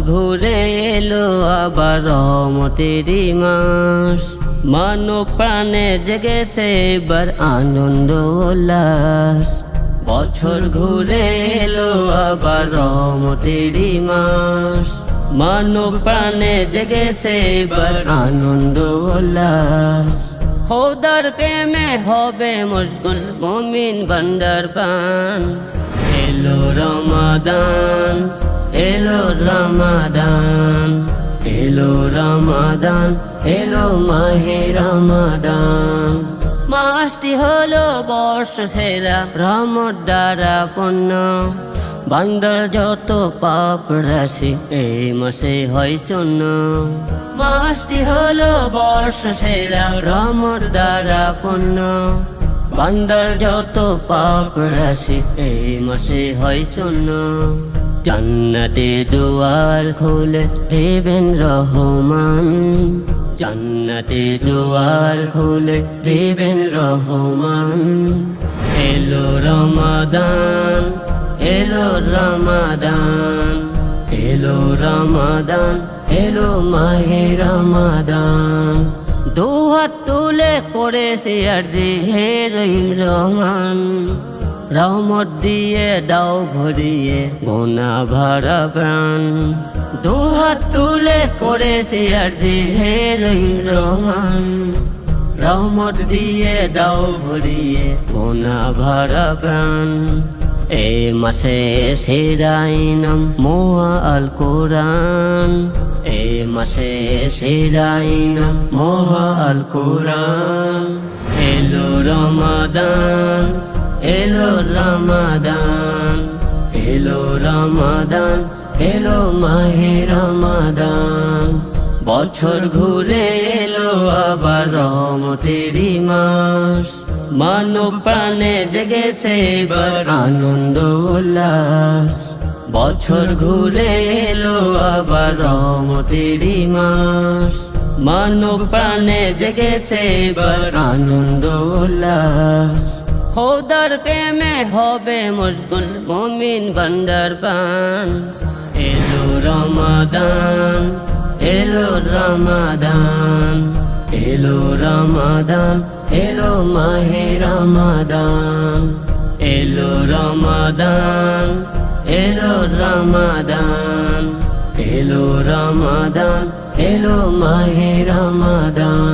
ঘুরে এলো আবার রহমতেরই মাস, মানব প্রাণে জেগেছে এবার আনন্দ উল্লাস। বছর ঘুরে এলো আবার রহমতেরই মাস, মানব প্রাণে জেগেছে এবার আনন্দ উল্লাস। খোদার প্রেমে হবে মশগুল মুমিন বান্দার প্রাণ। এলো রমাদান, এলো রমাদান, এলো রমাদান, এলো মাহে রমাদান। মাসটি হলো বর্ষ সেরা রহমত দ্বারা পূর্ণ, বান্দার যত পাপ রাশি এই মাসে হয় শূন্য। মাসটি হলো বর্ষ সেরা রহমত দ্বারা পূর্ণ, বান্দার যত পাপ রাশি এই মাসে হয় শূন্য। জান্নাতে দুয়ার খুলে দেবেন রহমান, জান্নাতে দুয়ার খুলে দেবেন রহমান। এলো রমাদান, এলো রমাদান, এলো রমাদান, এলো মাহে রমাদান। দুহাত তুলে করেছে আরজি হে রহিম রহমান, রহমত দিয়ে দাও ভরিয়ে গোনা ভরা প্রাণ। দুহাত তুলে করেছে আরজি হে রহিম রহমান, রহমত দিয়ে দাও ভরিয়ে গোনা ভরা প্রাণ। এই মাসে সেরা ইনাম মোয়া আল কোরআন, এই মাসে সেরা ইনাম মোয়া আল কোরআন। এলো রমাদান, এলো রমাদান, এলো রমাদান, এলো মাহে রমাদান। বছর ঘুরে এলো আবার রহমতেরই মাস, মানব প্রাণে জেগেছে এবার আনন্দ উল্লাস। বছর ঘুরে এলো আবার রহমতেরই মাস, মানব প্রাণে জেগেছে এবার আনন্দ উল্লাস। খোদার প্রেমে হবে মশগুল মুমিন বান্দার প্রাণ। এলো রমাদান, এলো রমাদান, এলো রমাদান, এলো মাহে রমাদান। এলো রমাদান, এলো রমাদান, এলো রমাদান, এলো মাহে রমাদান।